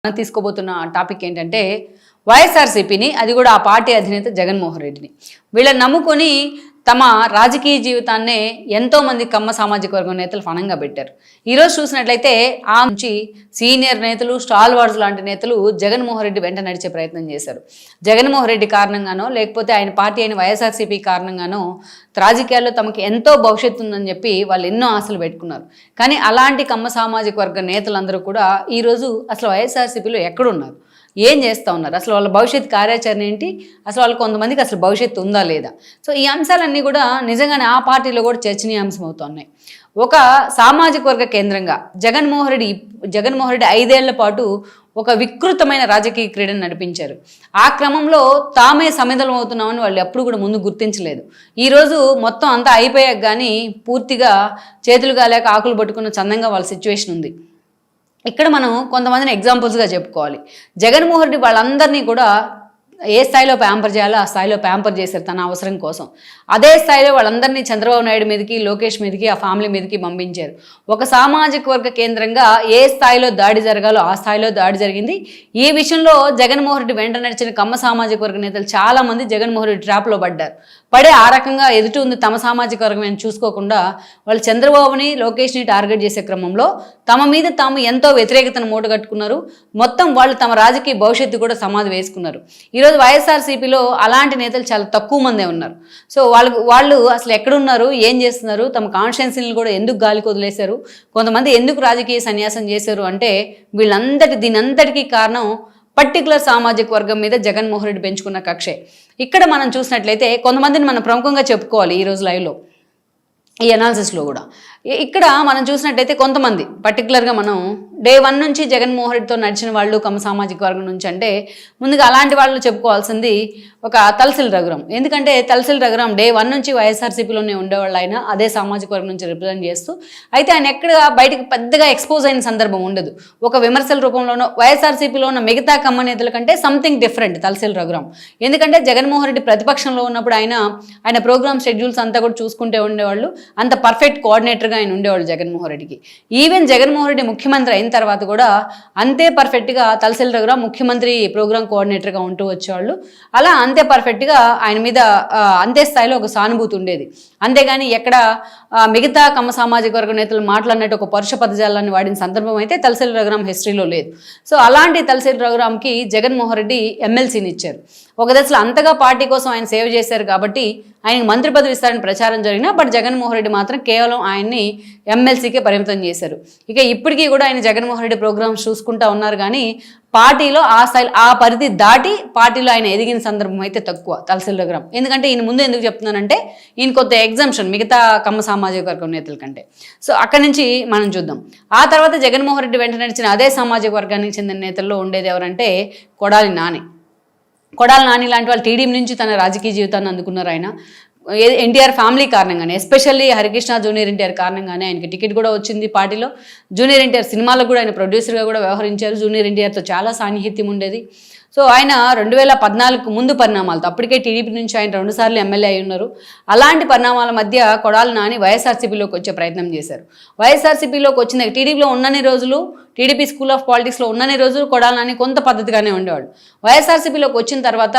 మనం తీసుకోబోతున్న టాపిక్ ఏంటంటే వైఎస్ఆర్సీపీని, అది కూడా ఆ పార్టీ అధినేత జగన్మోహన్ రెడ్డిని. వీళ్ళని నమ్ముకొని తమ రాజకీయ జీవితాన్నే ఎంతోమంది కమ్మ సామాజిక వర్గం నేతలు ఫణంగా పెట్టారు. ఈరోజు చూసినట్లయితే ఆ నుంచి సీనియర్ నేతలు, స్టాల్ వార్డ్స్ లాంటి నేతలు జగన్మోహన్ రెడ్డి వెంట నడిచే ప్రయత్నం చేశారు. జగన్మోహన్ రెడ్డి కారణంగానో లేకపోతే ఆయన పార్టీ అయిన వైఎస్ఆర్సీపీ కారణంగానో రాజకీయాల్లో తమకు ఎంతో భవిష్యత్తు ఉందని చెప్పి వాళ్ళు ఎన్నో ఆశలు పెట్టుకున్నారు. కానీ అలాంటి కమ్మ సామాజిక వర్గ నేతలందరూ కూడా ఈరోజు అసలు వైఎస్ఆర్సీపీలో ఎక్కడున్నారు, ఏం చేస్తూ ఉన్నారు, అసలు వాళ్ళ భవిష్యత్ కార్యాచరణ ఏంటి, అసలు వాళ్ళు కొంతమందికి అసలు భవిష్యత్తు ఉందా లేదా. సో ఈ అంశాలన్నీ కూడా నిజంగానే ఆ పార్టీలో కూడా చర్చనీయాంశం అవుతున్నాయి. ఒక సామాజిక వర్గ కేంద్రంగా జగన్మోహన్ రెడ్డి 5 ఏళ్ల పాటు ఒక వికృతమైన రాజకీయ క్రీడను నడిపించారు. ఆ క్రమంలో తామే సమిధలం అవుతున్నామని వాళ్ళు ఎప్పుడు కూడా ముందు గుర్తించలేదు. ఈరోజు మొత్తం అంతా అయిపోయాక కానీ పూర్తిగా చేతులు కాలేక ఆకులు పట్టుకున్న చందంగా వాళ్ళ సిచ్యువేషన్ ఉంది. ఇక్కడ మనం కొంతమందిని ఎగ్జాంపుల్స్గా చెప్పుకోవాలి. జగన్మోహన్ రెడ్డి వాళ్ళందరినీ కూడా ఏ స్థాయిలో ప్యాంపర్ చేయాలో ఆ స్థాయిలో ప్యాంపర్ చేశారు తన అవసరం కోసం. అదే స్థాయిలో వాళ్ళందరినీ చంద్రబాబు నాయుడు మీదకి, లోకేష్ మీదకి, ఆ ఫ్యామిలీ మీదకి పంపించారు. ఒక సామాజిక వర్గ కేంద్రంగా ఏ స్థాయిలో దాడి జరగాలో ఆ స్థాయిలో దాడి జరిగింది. ఈ విషయంలో జగన్మోహన్ రెడ్డి వెంట నడిచిన కమ్మ సామాజిక వర్గ నేతలు చాలామంది జగన్మోహన్ రెడ్డి ట్రాప్లో పడే ఆ రకంగా ఎదుటి ఉంది తమ సామాజిక వర్గం అని చూసుకోకుండా వాళ్ళు చంద్రబాబుని, లోకేష్ని టార్గెట్ చేసే క్రమంలో తమ మీద తాము ఎంతో వ్యతిరేకతను మూటగట్టుకున్నారు. మొత్తం వాళ్ళు తమ రాజకీయ భవిష్యత్తు కూడా సమాధి వేసుకున్నారు. ఈరోజు వైఎస్ఆర్సీపీలో అలాంటి నేతలు చాలా తక్కువ మందే ఉన్నారు. సో వాళ్ళు అసలు ఎక్కడున్నారు, ఏం చేస్తున్నారు, తమ కాన్స్టిట్యుయెన్సీని కూడా ఎందుకు గాలికి వదిలేశారు, కొంతమంది ఎందుకు రాజకీయ సన్యాసం చేశారు అంటే దీనంతటికీ కారణం పర్టికులర్ సామాజిక వర్గం మీద జగన్మోహన్ రెడ్డి పెంచుకున్న కక్షే. ఇక్కడ మనం చూసినట్లయితే కొంతమందిని మనం ప్రముఖంగా చెప్పుకోవాలి ఈరోజు లైవ్లో, ఈ అనాలిసిస్లో కూడా. ఇక్కడ మనం చూసినట్టయితే కొంతమంది పర్టికులర్గా మనం డే 1 నుంచి జగన్మోహన్ రెడ్డితో నడిచిన వాళ్ళు కమ్మ సామాజిక వర్గం నుంచి అంటే ముందుగా అలాంటి వాళ్ళు చెప్పుకోవాల్సింది ఒక తలసిల్ రఘురాం. ఎందుకంటే తలసిల్ రఘురాం డే 1 నుంచి వైఎస్ఆర్సీపీలోనే ఉండేవాళ్ళు. ఆయన అదే సామాజిక వర్గం నుంచి రిప్రజెంట్ చేస్తూ అయితే ఆయన ఎక్కడ బయటకు పెద్దగా ఎక్స్పోజ్ అయిన సందర్భం ఉండదు. ఒక విమర్శల రూపంలోనో వైఎస్ఆర్సీపీలో ఉన్న మిగతా కమ్మ నేతల కంటే సంథింగ్ డిఫరెంట్ తలసిల్ రఘురాం. ఎందుకంటే జగన్మోహన్ రెడ్డి ప్రతిపక్షంలో ఉన్నప్పుడు ఆయన ప్రోగ్రామ్ షెడ్యూల్స్ అంతా కూడా చూసుకుంటే ఉండేవాళ్ళు. అంత పర్ఫెక్ట్ కోఆర్డినేటర్గా ఆయన ఉండేవాళ్ళు జగన్మోహన్ రెడ్డికి. ఈవెన్ జగన్మోహన్ రెడ్డి ముఖ్యమంత్రి అయిన తర్వాత కూడా అంతే పర్ఫెక్ట్గా తలసిల్ రఘురాం ముఖ్యమంత్రి ప్రోగ్రామ్ కోఆర్డినేటర్గా ఉంటూ వచ్చేవాళ్ళు. అలా అంతే పర్ఫెక్ట్గా ఆయన మీద అంతే స్థాయిలో ఒక సానుభూతి ఉండేది. అంతేగాని ఎక్కడ మిగతా కమ్మ సామాజిక వర్గ నేతలు మాట్లాడినట్టు ఒక పరుష పదజాలాన్ని వాడిన సందర్భం అయితే తలసిల్ రఘురాం హిస్టరీలో లేదు. సో అలాంటి తలసిల్ రఘురాంకి జగన్మోహన్ రెడ్డి ఎమ్మెల్సీని ఇచ్చారు. ఒక దశలో అంతగా పార్టీ కోసం ఆయన సేవ చేశారు కాబట్టి ఆయనకు మంత్రి పదవి ఇస్తారని ప్రచారం జరిగినా బట్ జగన్మోహన్ రెడ్డి మాత్రం కేవలం ఆయన్ని ఎమ్మెల్సీకే పరిమితం చేశారు. ఇక ఇప్పటికీ కూడా ఆయన జగన్మోహన్ రెడ్డి ప్రోగ్రామ్స్ చూసుకుంటా ఉన్నారు కానీ పార్టీలో ఆ స్థాయి ఆ పరిధి దాటి పార్టీలో ఆయన ఎదిగిన సందర్భం అయితే తక్కువ తలసిల్ రఘురాం. ఎందుకంటే ఈయన ముందు ఎందుకు చెప్తున్నానంటే ఈయన కొత్త ఎగ్జామ్షన్ మిగతా కమ్మ సామాజిక వర్గం నేతల కంటే. సో అక్కడి నుంచి మనం చూద్దాం. ఆ తర్వాత జగన్మోహన్ రెడ్డి వెంట నడిచిన అదే సామాజిక వర్గానికి చెందిన నేతల్లో ఉండేది ఎవరంటే కొడాలి నాని లాంటి వాళ్ళు టీడీపీ నుంచి తన రాజకీయ జీవితాన్ని అందుకున్నారు. ఆయన ఎన్టీఆర్ ఫ్యామిలీ కారణంగానే, ఎస్పెషల్లీ హరికృష్ణ జూనియర్ ఎన్టీఆర్ కారణంగానే ఆయనకి టికెట్ కూడా వచ్చింది పార్టీలో. జూనియర్ ఎన్టీఆర్ సినిమాలకు కూడా ఆయన ప్రొడ్యూసర్గా కూడా వ్యవహరించారు. జూనియర్ ఎన్టీఆర్తో చాలా సాన్నిహిత్యం ఉండేది. సో ఆయన 2014 ముందు పరిణామాలతో అప్పటికే టీడీపీ నుంచి ఆయన 2 సార్లు ఎమ్మెల్యే అయి ఉన్నారు. అలాంటి పరిణామాల మధ్య కొడాలి నాని వైఎస్ఆర్సీపీలోకి వచ్చే ప్రయత్నం చేశారు. వైఎస్ఆర్సీపీలోకి వచ్చిన టీడీపీలో ఉన్నన్ని రోజులు, టీడీపీ స్కూల్ ఆఫ్ పాలిటిక్స్లో ఉన్నన్ని రోజులు కొడాలి నాని కొంత పద్ధతిగానే ఉండేవాడు. వైఎస్ఆర్సీపీలోకి వచ్చిన తర్వాత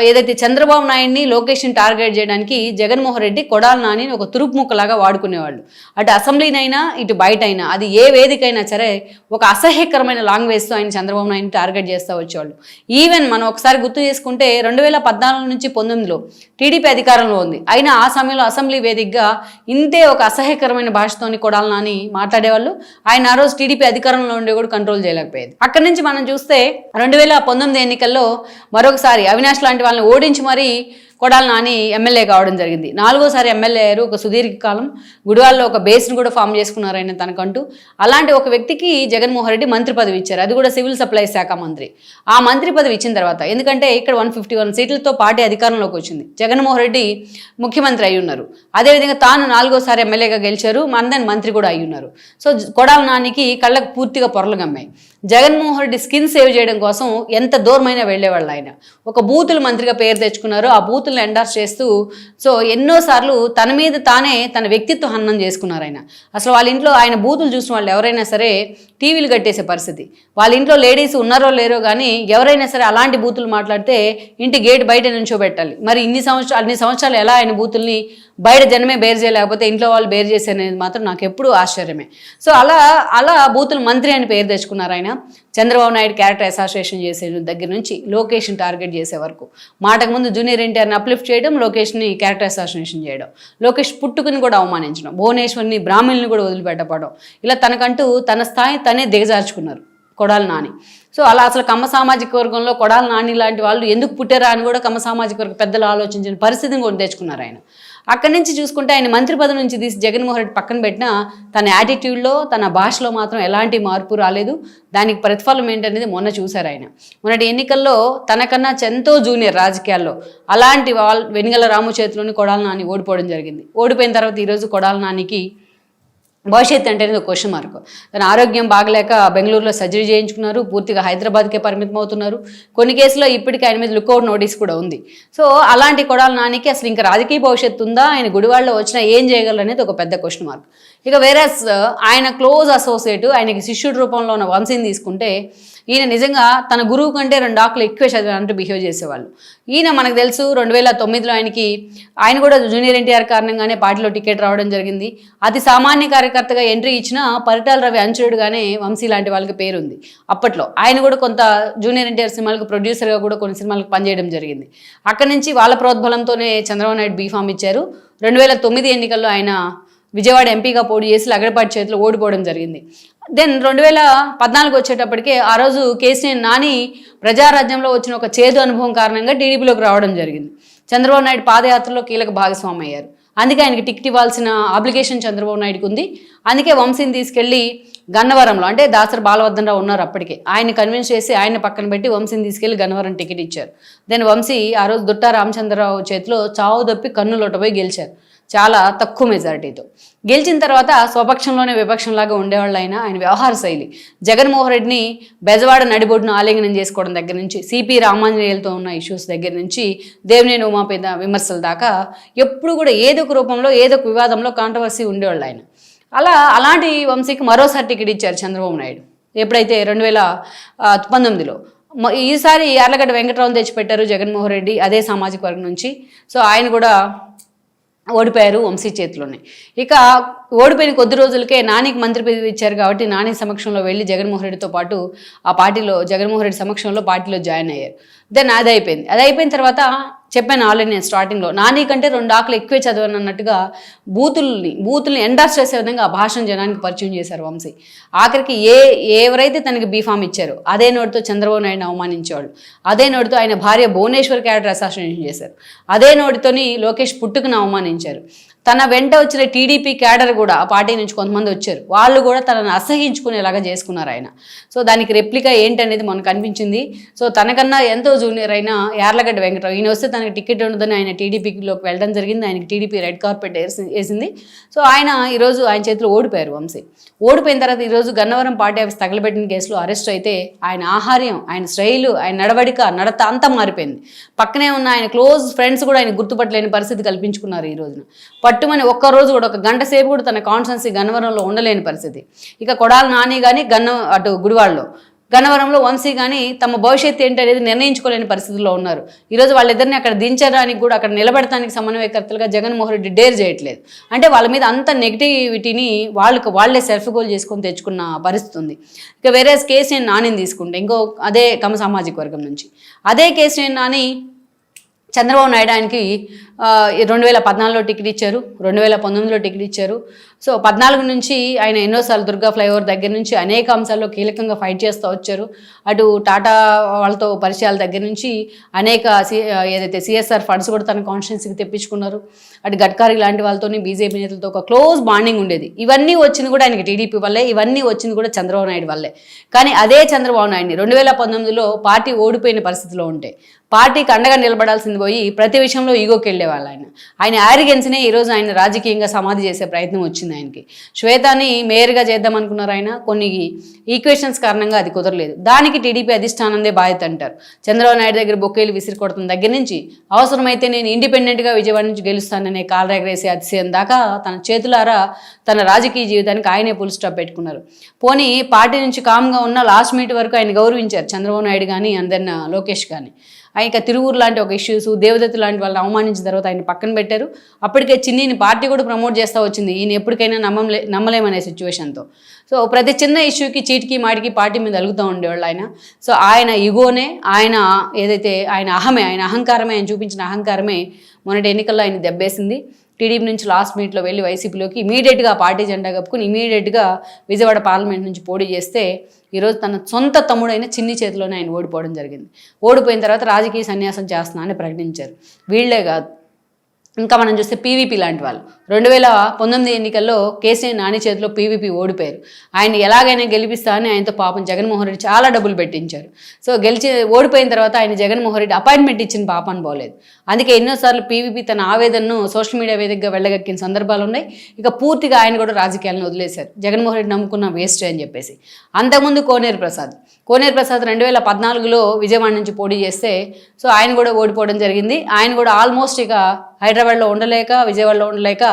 ఏదైతే చంద్రబాబు నాయుడిని, లోకేష్ని టార్గెట్ చేయడానికి జగన్మోహన్ రెడ్డి కొడాలి నాని ఒక తురుపు ముక్కలాగా వాడుకునేవాళ్ళు. అటు అసెంబ్లీనైనా ఇటు బయట అయినా అది ఏ వేదికైనా సరే ఒక అసహ్యకరమైన లాంగ్వేజ్తో ఆయన చంద్రబాబు నాయుడిని టార్గెట్ చేస్తూ వచ్చేవాళ్ళు. ఈవెన్ మనం ఒకసారి గుర్తు చేసుకుంటే 2014 నుంచి 19లో టీడీపీ అధికారంలో ఉంది. అయినా ఆ సమయంలో అసెంబ్లీ వేదికగా ఇంతే ఒక అసహ్యకరమైన భాషతోని కొడాలి నాని మాట్లాడేవాళ్ళు. ఆయన ఆ రోజు టీడీపీ అధికారంలో ఉండే కూడా కంట్రోల్ చేయలేకపోయేది. అక్కడి నుంచి మనం చూస్తే 2019 ఎన్నికల్లో మరొకసారి అవినాష్ లాంటి వాళ్ళని ఓడించి మరీ కొడాలి నాని ఎమ్మెల్యే కావడం జరిగింది. 4వ సారి ఎమ్మెల్యే అయ్యారు. ఒక సుదీర్ఘకాలం గుడివాడలో ఒక బేస్ను కూడా ఫామ్ చేసుకున్నారు ఆయన తనకంటూ. అలాంటి ఒక వ్యక్తికి జగన్మోహన్ రెడ్డి మంత్రి పదవి ఇచ్చారు, అది కూడా సివిల్ సప్లై శాఖ మంత్రి. ఆ మంత్రి పదవి ఇచ్చిన తర్వాత ఎందుకంటే ఇక్కడ 151 సీట్లతో పార్టీ అధికారంలోకి వచ్చింది. జగన్మోహన్ రెడ్డి ముఖ్యమంత్రి అయి ఉన్నారు. అదేవిధంగా తాను 4వ సారి ఎమ్మెల్యేగా గెలిచారు, మందని మంత్రి కూడా అయి ఉన్నారు. సో కొడాలి నానికి కళ్ళకు పూర్తిగా పొరలు గమ్మాయి. జగన్మోహన్ రెడ్డి స్కిన్ సేవ్ చేయడం కోసం ఎంత దూరమైనా వెళ్ళేవాళ్ళు ఆయన. ఒక బూతుల మంత్రిగా పేరు తెచ్చుకున్నారు. ఆ బూతుల బూతులను ఎండార్స్ చేస్తూ సో ఎన్నోసార్లు తన మీద తానే తన వ్యక్తిత్వ హననం చేసుకున్నారు ఆయన. అసలు వాళ్ళ ఇంట్లో ఆయన బూతులు చూసిన వాళ్ళు ఎవరైనా సరే టీవీలు కట్టేసే పరిస్థితి. వాళ్ళ ఇంట్లో లేడీస్ ఉన్నారో లేరో కానీ ఎవరైనా సరే అలాంటి బూతులు మాట్లాడితే ఇంటి గేట్ బయట నుంచోబెట్టాలి. మరి అన్ని సంవత్సరాలు ఎలా ఆయన బూతుల్ని బయట జనమే బేర్ చేయలేకపోతే ఇంట్లో వాళ్ళు బేర్ చేసేది మాత్రం నాకు ఎప్పుడూ ఆశ్చర్యమే. సో అలా బూతులు మంత్రి అని పేరు తెచ్చుకున్నారు ఆయన. చంద్రబాబు నాయుడు క్యారెక్టర్ అసోసియేషన్ చేసే దగ్గర నుంచి లోకేష్ని టార్గెట్ చేసే వరకు, మాటకు ముందు జూనియర్ ఎన్టీఆర్ని అప్లిఫ్ట్ చేయడం, లోకేష్ని క్యారెక్టర్ అసోసియేషన్ చేయడం, లోకేష్ పుట్టుకుని కూడా అవమానించడం, భువనేశ్వర్ని బ్రాహ్మణుల్ని కూడా వదిలిపెట్టపడం, ఇలా తనకంటూ తన స్థాయి తనే దిగజార్చుకున్నారు కొడాలి నాని. సో అలా అసలు కమ్మ సామాజిక వర్గంలో కొడాలి నాని లాంటి వాళ్ళు ఎందుకు పుట్టారా అని కూడా కమ్మ సామాజిక వర్గ పెద్దలు ఆలోచించిన పరిస్థితిని కూడా తెచ్చుకున్నారు ఆయన. అక్కడి నుంచి చూసుకుంటే ఆయన మంత్రి పదవి నుంచి తీసి జగన్మోహన్ రెడ్డి పక్కన పెట్టినా తన యాటిట్యూడ్లో తన భాషలో మాత్రం ఎలాంటి మార్పు రాలేదు. దానికి ప్రతిఫలం ఏంటనేది మొన్న చూశారు ఆయన. మొన్నటి ఎన్నికల్లో తనకన్నా ఎంతో జూనియర్ రాజకీయాల్లో అలాంటి వెనిగల రాము చేతిలోని కొడాలి నాని ఓడిపోవడం జరిగింది. ఓడిపోయిన తర్వాత ఈరోజు కొడాలి నానికి భవిష్యత్తు అంటే ఒక క్వశ్చన్ మార్క్. తన ఆరోగ్యం బాగలేక బెంగళూరులో సర్జరీ చేయించుకున్నారు, పూర్తిగా హైదరాబాద్కే పరిమితం అవుతున్నారు. కొన్ని కేసులో ఇప్పటికీ ఆయన మీద లుక్అవుట్ నోటీస్ కూడా ఉంది. సో అలాంటి కొడాలి నానికి అసలు ఇంకా రాజకీయ భవిష్యత్తు ఉందా, ఆయన గుడివాడలో వచ్చినా ఏం చేయగలరు అనేది ఒక పెద్ద క్వశ్చన్ మార్క్. ఇక వేరే ఆయన క్లోజ్ అసోసియేట్, ఆయనకి శిష్యుడి రూపంలో ఉన్న వంశీని తీసుకుంటే ఈయన నిజంగా తన గురువు కంటే 2 ఆకులు ఎక్కువ చదివారంటూ బిహేవ్ చేసేవాళ్ళు. ఈయన మనకు తెలుసు 2009లో ఆయన కూడా జూనియర్ ఎన్టీఆర్ కారణంగానే పార్టీలో టికెట్ రావడం జరిగింది. అతి సామాన్య కార్యకర్తగా ఎంట్రీ ఇచ్చిన పరిటాల రవి అంచుడుగానే వంశీ లాంటి వాళ్ళకి పేరుంది. అప్పట్లో ఆయన కూడా కొంత జూనియర్ ఎన్టీఆర్ సినిమాలకు ప్రొడ్యూసర్గా కూడా కొన్ని సినిమాలకు పనిచేయడం జరిగింది. అక్కడి నుంచి వాళ్ళ ప్రోద్బలంతోనే చంద్రబాబు నాయుడు బీఫామ్ ఇచ్చారు. 2009 ఎన్నికల్లో ఆయన విజయవాడ ఎంపీగా పోటీ చేసి లగడపాటి చేతిలో ఓడిపోవడం జరిగింది. దెన్ 2014 వచ్చేటప్పటికే ఆ రోజు కేసీఆర్ నాని ప్రజారాజ్యంలో వచ్చిన ఒక చేదు అనుభవం కారణంగా టీడీపీలోకి రావడం జరిగింది. చంద్రబాబు నాయుడు పాదయాత్రలో కీలక భాగస్వామి అయ్యారు. అందుకే ఆయనకి టికెట్ ఇవ్వాల్సిన అప్లికేషన్ చంద్రబాబు నాయుడుకి ఉంది. అందుకే వంశీని తీసుకెళ్లి గన్నవరంలో, అంటే దాసరి బాలవర్ధనరావు ఉన్నారు అప్పటికే, ఆయన కన్విన్స్ చేసి ఆయన పక్కన పెట్టి వంశీని తీసుకెళ్లి గన్నవరం టికెట్ ఇచ్చారు. దెన్ వంశీ ఆ రోజు దుట్టా రామచంద్రరావు చేతిలో చావు దప్పి కన్నులోటపోయి గెలిచారు చాలా తక్కువ మెజారిటీతో. గెలిచిన తర్వాత స్వపక్షంలోనే విపక్షంలాగా ఉండేవాళ్ళు ఆయన వ్యవహార శైలి. జగన్మోహన్ రెడ్డిని బెజవాడ నడిబొడ్డును ఆలింగనం చేసుకోవడం దగ్గర నుంచి, సిపి రామాంజనేయులతో ఉన్న ఇష్యూస్ దగ్గర నుంచి, దేవినేని ఉమాపేద విమర్శల దాకా ఎప్పుడు కూడా ఏదో ఒక రూపంలో ఏదో ఒక వివాదంలో కాంట్రవర్సీ ఉండేవాళ్ళు ఆయన. అలాంటి వంశీకి మరోసారి టికెట్ ఇచ్చారు చంద్రబాబు నాయుడు ఎప్పుడైతే 2019లో. ఈసారి యార్లగడ్డ వెంకటరావుని తెచ్చిపెట్టారు జగన్మోహన్ రెడ్డి అదే సామాజిక వర్గం నుంచి. సో ఆయన కూడా ఓడిపోయారు వంశీ చేతిలోనే. ఇక ఓడిపోయిన కొద్ది రోజులకే నానికి మంత్రి పదవి ఇచ్చారు కాబట్టి నాని సమక్షంలో వెళ్ళి జగన్మోహన్ రెడ్డితో పాటు ఆ పార్టీలో జగన్మోహన్ రెడ్డి సమక్షంలో పార్టీలో జాయిన్ అయ్యారు. దెన్ అది అయిపోయిన తర్వాత చెప్పాను ఆల్రెడీ నేను స్టార్టింగ్లో, నాని కంటే 2 ఆకులు ఎక్కువే చదవను అన్నట్టుగా బూతుల్ని ఎండార్స్ చేసే విధంగా ఆ భాషను జనానికి పరిచయం చేశారు వంశీ. ఆఖరికి ఎవరైతే తనకి బీఫామ్ ఇచ్చారో అదే నోటితో చంద్రబాబు నాయుడుని అవమానించేవాళ్ళు, అదే నోటితో ఆయన భార్య భువనేశ్వర్ క్యారెక్టర్ అసాసినేషన్ చేశారు, అదే నోటితోని లోకేష్ పుట్టుకుని అవమానించారు. తన వెంట వచ్చిన టీడీపీ క్యాడర్ కూడా ఆ పార్టీ నుంచి కొంతమంది వచ్చారు, వాళ్ళు కూడా తనను అసహించుకునేలాగా చేసుకున్నారు ఆయన. సో దానికి రెప్లికా ఏంటనేది మనకు అనిపించింది. సో తనకన్నా ఎంతో జూనియర్ అయిన యార్లగడ్డ వెంకటరావు, ఈయన వస్తే తనకి టికెట్ ఉండదని ఆయన టీడీపీలోకి వెళ్ళడం జరిగింది. ఆయనకి టీడీపీ రెడ్ కార్పెట్ వేసింది. సో ఈరోజు ఆయన చేతిలో ఓడిపోయారు వంశీ. ఓడిపోయిన తర్వాత ఈరోజు గన్నవరం పార్టీ ఆఫీస్ తగలబెట్టిన కేసులో అరెస్ట్ అయితే ఆయన ఆహార్యం, ఆయన స్టైలు, ఆయన నడత అంతా మారిపోయింది. పక్కనే ఉన్న ఆయన క్లోజ్ ఫ్రెండ్స్ కూడా ఆయన గుర్తుపట్టలేని పరిస్థితి కల్పించుకున్నారు ఈ రోజున. పట్టుమని ఒక్కరోజు కూడా 1 గంట సేపు కూడా తన కాన్స్టెన్సీ గన్నవరంలో ఉండలేని పరిస్థితి. ఇక కొడాలి నాని కానీ అటు గుడివాడలో, గన్నవరంలో వంశీ కానీ తమ భవిష్యత్తు ఏంటనేది నిర్ణయించుకోలేని పరిస్థితుల్లో ఉన్నారు. ఈరోజు వాళ్ళిద్దరిని అక్కడ దించడానికి కూడా, అక్కడ నిలబెడటానికి సమన్వయకర్తలుగా జగన్మోహన్ రెడ్డి డేర్ చేయట్లేదు. అంటే వాళ్ళ మీద అంత నెగిటివిటీని వాళ్ళే సెల్ఫ్ గోల్ చేసుకొని తెచ్చుకున్న పరిస్థితి ఉంది. ఇక వేరే కేసీఆర్ నానిని తీసుకుంటే అదే కమ్మ సామాజిక వర్గం నుంచి అదే కేసీఆర్ నాని చంద్రబాబు నాయుడు ఆయనకి 2014లో టికెట్ ఇచ్చారు, 2019లో టికెట్ ఇచ్చారు. సో 14 నుంచి ఆయన ఎన్నోసార్లు దుర్గా ఫ్లైఓవర్ దగ్గర నుంచి అనేక అంశాల్లో కీలకంగా ఫైట్ చేస్తూ వచ్చారు. అటు టాటా వాళ్ళతో పరిచయాల దగ్గర నుంచి అనేక ఏదైతే సిఎస్ఆర్ ఫండ్స్ కూడా తన కాన్స్టిట్యున్సీకి తెప్పించుకున్నారు. అటు గడ్కరీ లాంటి వాళ్ళతో బీజేపీ నేతలతో ఒక క్లోజ్ బాండింగ్ ఉండేది. ఇవన్నీ వచ్చింది కూడా ఆయనకి టీడీపీ వల్లే, ఇవన్నీ వచ్చింది కూడా చంద్రబాబు నాయుడు వల్లే. కానీ అదే చంద్రబాబు నాయుడిని 2019లో పార్టీ ఓడిపోయిన పరిస్థితిలో ఉంటే పార్టీకి అండగా నిలబడాల్సింది పోయి ప్రతి విషయంలో ఈగోకి వెళ్ళేవాళ్ళు ఆయన యారిగెన్స్నే ఈరోజు ఆయన రాజకీయంగా సమాధి చేసే ప్రయత్నం వచ్చింది. వచ్చింది ఆయనకి. శ్వేతని మేయర్గా చేద్దాం అనుకున్నారు ఆయన, కొన్ని ఈక్వేషన్స్ కారణంగా అది కుదరలేదు. దానికి టీడీపీ అధిష్టానందే బాధ్యత అంటారు. చంద్రబాబు నాయుడు దగ్గర బొక్కేలు విసిరి కొడుతున్న దగ్గర నుంచి అవసరమైతే నేను ఇండిపెండెంట్గా విజయవాడ నుంచి గెలుస్తాననే కాలరేగరేసే అతిశయం దాకా తన చేతులారా తన రాజకీయ జీవితానికి ఆయనే ఫుల్ స్టాప్ పెట్టుకున్నారు. పోనీ పార్టీ నుంచి కామ్గా ఉన్న లాస్ట్ మీట్ వరకు ఆయన గౌరవించారు చంద్రబాబు నాయుడు కానీ అందరిన లోకేష్ కానీ. ఇక తిరువురు లాంటి ఒక ఇష్యూస్, దేవదత్తు లాంటి వాళ్ళని అవమానించిన తర్వాత ఆయన పక్కన పెట్టారు. అప్పటికే చిన్నీని పార్టీ కూడా ప్రమోట్ చేస్తూ వచ్చింది, ఈయన ఎప్పటికైనా నమ్మలేమనే సిచ్యువేషన్తో. సో ప్రతి చిన్న ఇష్యూకి చీటికి మాటికి పార్టీ మీద అలుగుతూ ఉండేవాళ్ళు ఆయన. సో ఆయన ఇగోనే, ఆయన ఏదైతే ఆయన అహంకారమే, ఆయన చూపించిన అహంకారమే మొన్నటి ఎన్నికల్లో ఆయన దెబ్బేసింది. టీడీపీ నుంచి లాస్ట్ మినిట్లో వెళ్ళి వైసీపీలోకి ఇమీడియట్గా పార్టీ జెండా కప్పుకుని ఇమీడియట్గా విజయవాడ పార్లమెంట్ నుంచి పోటీ చేస్తే ఈరోజు తన సొంత తమ్ముడైన చిన్ని చేతిలోనే ఆయన ఓడిపోవడం జరిగింది. ఓడిపోయిన తర్వాత రాజకీయ సన్యాసం చేస్తున్నా అని ప్రకటించారు. వీళ్లే కాదు, ఇంకా మనం చూస్తే పీవీపీ లాంటి వాళ్ళు 2019 ఎన్నికల్లో కేసీఆర్ నాని చేతిలో పీవీపీ ఓడిపోయారు. ఆయన ఎలాగైనా గెలిపిస్తా అని ఆయనతో పాపం జగన్మోహన్ రెడ్డి చాలా డబ్బులు పెట్టించారు. సో ఓడిపోయిన తర్వాత ఆయన జగన్మోహన్ రెడ్డి అపాయింట్మెంట్ ఇచ్చిన పాపని పోలేదు. అందుకే ఎన్నోసార్లు పీవీపీ తన ఆవేదనను సోషల్ మీడియా వేదికగా వెళ్ళగక్కిన సందర్భాలు ఉన్నాయి. ఇక పూర్తిగా ఆయన కూడా రాజకీయాలను వదిలేశారు. జగన్మోహన్ రెడ్డి నమ్ముకున్న వేస్ట్ అని చెప్పేసి. అంతకుముందు కోనేరు ప్రసాద్ 2014లో విజయవాడ నుంచి పోటీ చేస్తే సో ఆయన కూడా ఓడిపోవడం జరిగింది. ఆయన కూడా ఆల్మోస్ట్ ఇక హైదరాబాద్లో ఉండలేక, విజయవాడలో ఉండలేక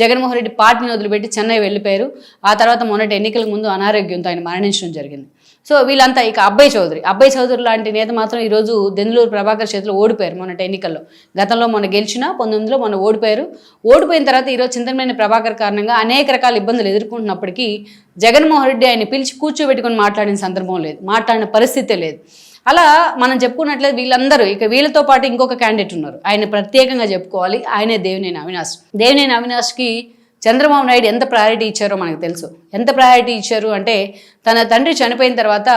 జగన్మోహన్ రెడ్డి పార్టీని వదిలిపెట్టి చెన్నై వెళ్ళిపోయారు. ఆ తర్వాత మొన్నటి ఎన్నికలకు ముందు అనారోగ్యంతో ఆయన మరణించడం జరిగింది. సో వీళ్ళంతా ఇక అబ్బాయి చౌదరి లాంటి నేత మాత్రం ఈరోజు దెందులూరు ప్రభాకర్ చేతిలో ఓడిపోయారు మొన్నటి ఎన్నికల్లో. గతంలో మొన్న గెలిచిన 19లో మొన్న ఓడిపోయారు. ఓడిపోయిన తర్వాత ఈరోజు చింతమనేని ప్రభాకర్ కారణంగా అనేక రకాల ఇబ్బందులు ఎదుర్కొంటున్నప్పటికీ జగన్మోహన్ రెడ్డి ఆయన పిలిచి కూర్చోబెట్టుకొని మాట్లాడిన సందర్భం లేదు, మాట్లాడిన పరిస్థితే లేదు. అలా మనం చెప్పుకున్నట్లయితే వీళ్ళందరూ ఇక వీళ్ళతో పాటు ఇంకొక క్యాండిడేట్ ఉన్నారు, ఆయన ప్రత్యేకంగా చెప్పుకోవాలి. ఆయనే దేవినేని అవినాష్కి చంద్రబాబు నాయుడు ఎంత ప్రయారిటీ ఇచ్చారో మనకు తెలుసు. ఎంత ప్రయారిటీ ఇచ్చారు అంటే తన తండ్రి చనిపోయిన తర్వాత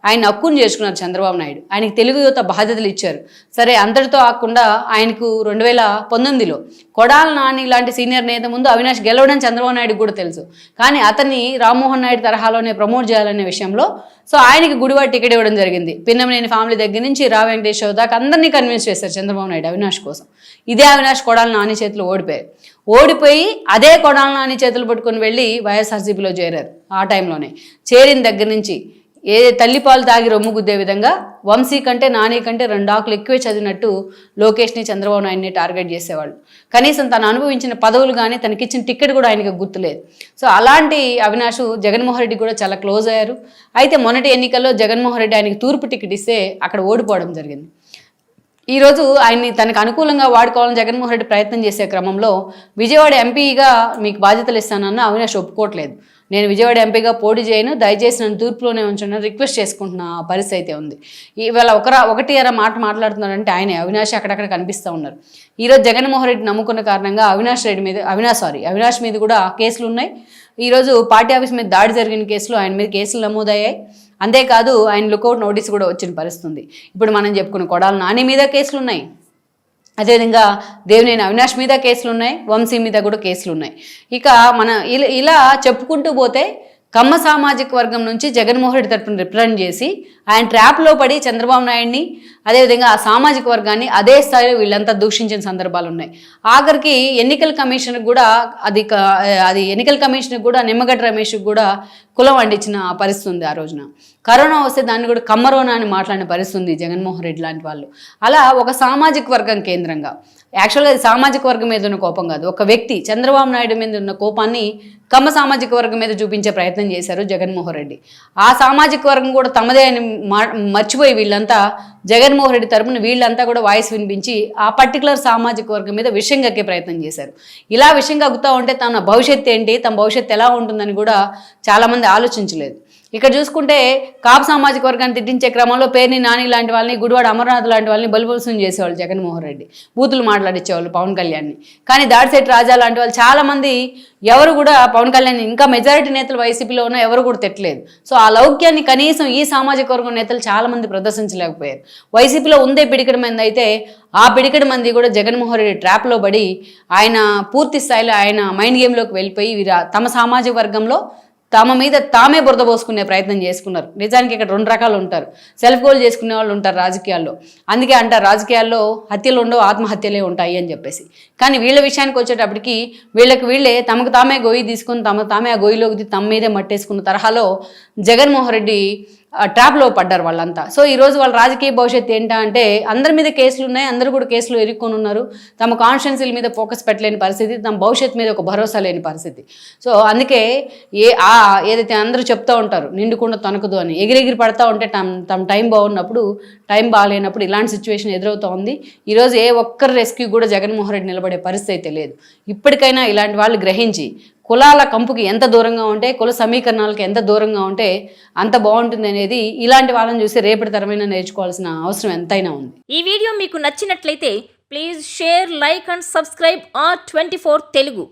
ఆయన హక్కును చేసుకున్నారు చంద్రబాబు నాయుడు. ఆయనకి తెలుగు యువత బాధ్యతలు ఇచ్చారు. సరే అంతటితో ఆకుండా ఆయనకు 2019లో కొడాల నాని లాంటి సీనియర్ నేత ముందు అవినాష్ గెలవడం చంద్రబాబు నాయుడుకి కూడా తెలుసు. కానీ అతన్ని రామ్మోహన్ నాయుడు తరహాలోనే ప్రమోట్ చేయాలనే విషయంలో సో ఆయనకి గుడివాడ టికెట్ ఇవ్వడం జరిగింది. పిన్నమనేని ఫ్యామిలీ దగ్గర నుంచి రా వెంకటేశ్వర దాకా అందరినీ కన్విన్స్ చేశారు చంద్రబాబు నాయుడు అవినాష్ కోసం. ఇదే అవినాష్ కొడాల నాని చేతిలో ఓడిపోయి అదే కొడాల నాని చేతులు పట్టుకొని వెళ్ళి వైఎస్ఆర్సీపీలో చేరారు. ఆ టైంలోనే చేరిన దగ్గర నుంచి తల్లిపాలు తాగి రొమ్ము గుద్దే విధంగా వంశీ కంటే నాని కంటే 2 ఆకులు ఎక్కువే చదివినట్టు లోకేష్ని చంద్రబాబు నాయుడిని టార్గెట్ చేసేవాళ్ళు. కనీసం తను అనుభవించిన పదవులు కానీ తనకిచ్చిన టికెట్ కూడా ఆయనకి గుర్తులేదు. సో అలాంటి అవినాష్ జగన్మోహన్ రెడ్డి కూడా చాలా క్లోజ్ అయ్యారు. అయితే మొన్నటి ఎన్నికల్లో జగన్మోహన్ రెడ్డి ఆయనకి తూర్పు టికెట్ ఇస్తే అక్కడ ఓడిపోవడం జరిగింది. ఈరోజు ఆయన్ని తనకు అనుకూలంగా వాడుకోవాలని జగన్మోహన్ రెడ్డి ప్రయత్నం చేసే క్రమంలో విజయవాడ ఎంపీగా మీకు బాధ్యతలు ఇస్తానన్న అవినాష్ ఒప్పుకోవట్లేదు. నేను విజయవాడ ఎంపీగా పోటీ చేయను, దయచేసి నన్ను తూర్పులోనే ఉంచండి రిక్వెస్ట్ చేసుకుంటున్న పరిస్థితి అయితే ఉంది. ఇవాళ ఒకటి మాట మాట్లాడుతున్నారంటే ఆయనే అవినాష్ అక్కడక్కడ కనిపిస్తూ ఉన్నారు. ఈరోజు జగన్మోహన్ రెడ్డి నమ్ముకున్న కారణంగా అవినాష్ మీద కూడా కేసులు ఉన్నాయి. ఈరోజు పార్టీ ఆఫీస్ మీద దాడి జరిగిన కేసులో ఆయన మీద కేసులు నమోదయ్యాయి. అంతేకాదు ఆయన లుకౌట్ నోటీస్ కూడా వచ్చిన పరిస్థితుంది. ఇప్పుడు మనం చెప్పుకున్న కొడాల నాని మీద కేసులు ఉన్నాయి, అదేవిధంగా దేవినేని అవినాష్ మీద కేసులు ఉన్నాయి, వంశీ మీద కూడా కేసులు ఉన్నాయి. ఇక మన ఇలా చెప్పుకుంటూ పోతే కమ్మ సామాజిక వర్గం నుంచి జగన్మోహన్ రెడ్డి తరపున రిప్రజెంట్ చేసి ఆయన ట్రాప్లో పడి చంద్రబాబు నాయుడిని అదేవిధంగా ఆ సామాజిక వర్గాన్ని అదే స్థాయిలో వీళ్ళంతా దూషించిన సందర్భాలు ఉన్నాయి. ఆఖరికి ఎన్నికల కమిషన్కి కూడా ఎన్నికల కమిషన్కి కూడా నిమ్మగడ్డ రమేష్కి కూడా కులం వండించిన పరిస్థితి ఉంది. ఆ రోజున కరోనా వస్తే దాన్ని కూడా కమ్మరోనా అని మాట్లాడిన పరిస్థితి ఉంది జగన్మోహన్ రెడ్డి లాంటి వాళ్ళు. అలా ఒక సామాజిక వర్గం కేంద్రంగా, యాక్చువల్గా అది సామాజిక వర్గం మీద ఉన్న కోపం కాదు, ఒక వ్యక్తి చంద్రబాబు నాయుడు మీద ఉన్న కోపాన్ని కమ్మ సామాజిక వర్గం మీద చూపించే ప్రయత్నం చేశారు జగన్మోహన్ రెడ్డి. ఆ సామాజిక వర్గం కూడా తమదే అని మర్చిపోయి వీళ్ళంతా జగన్మోహన్ రెడ్డి తరపున వీళ్ళంతా కూడా వాయిస్ వినిపించి ఆ పర్టికులర్ సామాజిక వర్గం మీద విషయం కక్కే ప్రయత్నం చేశారు. ఇలా విషయం కక్కుతూ ఉంటే తన భవిష్యత్తు ఏంటి, తమ భవిష్యత్తు ఎలా ఉంటుందని కూడా చాలామంది ఆలోచించలేదు. ఇక్కడ చూసుకుంటే కాపు సామాజిక వర్గాన్ని తిట్టించే క్రమంలో పేర్ని నాని లాంటి వాళ్ళని, గుడివాడ అమర్నాథ్ లాంటి వాళ్ళని బలిపరుసం చేసేవాళ్ళు జగన్మోహన్ రెడ్డి, బూతులు మాట్లాడించేవాళ్ళు పవన్ కళ్యాణ్ని. కానీ దాడిశెట్టి రాజా లాంటి వాళ్ళు చాలామంది ఎవరు కూడా పవన్ కళ్యాణ్ ఇంకా మెజారిటీ నేతలు వైసీపీలో ఉన్న ఎవరు కూడా తిట్టలేదు. సో ఆ లౌక్యాన్ని కనీసం ఈ సామాజిక వర్గం నేతలు చాలామంది ప్రదర్శించలేకపోయారు. వైసీపీలో ఉందే పిడికడి మంది అయితే ఆ పిడికడి మంది కూడా జగన్మోహన్ రెడ్డి ట్రాప్లో పడి ఆయన పూర్తి స్థాయిలో ఆయన మైండ్ గేమ్లోకి వెళ్ళిపోయి తమ సామాజిక వర్గంలో తమ మీద తామే బురద పోసుకునే ప్రయత్నం చేసుకున్నారు. నిజానికి ఇక్కడ 2 రకాలు ఉంటారు. సెల్ఫ్ గోల్ చేసుకునే వాళ్ళు ఉంటారు రాజకీయాల్లో. అందుకే అంటారు రాజకీయాల్లో హత్యలు ఉండవు, ఆత్మహత్యలే ఉంటాయి అని చెప్పేసి. కానీ వీళ్ళ విషయానికి వచ్చేటప్పటికి వీళ్ళే తమకు తామే గొయ్యి తీసుకుని తామే ఆ గొయ్యిలోకి తమ మీదే మట్టేసుకున్న తరహాలో జగన్మోహన్ రెడ్డి ట్రాప్లో పడ్డారు వాళ్ళంతా. సో ఈరోజు వాళ్ళ రాజకీయ భవిష్యత్తు ఏంటా అంటే అందరి మీద కేసులు ఉన్నాయి, అందరూ కూడా కేసులు ఎరుక్కొని ఉన్నారు. తమ కాన్స్టిట్యున్సీల మీద ఫోకస్ పెట్టలేని పరిస్థితి, తమ భవిష్యత్తు మీద ఒక భరోసా లేని పరిస్థితి. సో అందుకే ఏదైతే అందరూ చెప్తూ ఉంటారు నిండుకుండా తొనకదు అని, ఎగిరెగిరి పడతా ఉంటే తమ టైం బాగున్నప్పుడు, టైం బాగాలేనప్పుడు ఇలాంటి సిచ్యువేషన్ ఎదురవుతూ ఉంది. ఈరోజు ఏ ఒక్కరి రెస్క్యూ కూడా జగన్మోహన్ రెడ్డి నిలబడే పరిస్థితి అయితే లేదు. ఇప్పటికైనా ఇలాంటి వాళ్ళు గ్రహించి కులాల కంపుకి ఎంత దూరంగా ఉంటే, కుల సమీకరణాలకు ఎంత దూరంగా ఉంటే అంత బాగుంటుంది అనేది ఇలాంటి వాళ్ళని చూసి రేపటి తరమైన నేర్చుకోవాల్సిన అవసరం ఎంతైనా ఉంది. ఈ వీడియో మీకు నచ్చినట్లయితే please share, like and subscribe R24 Telugu.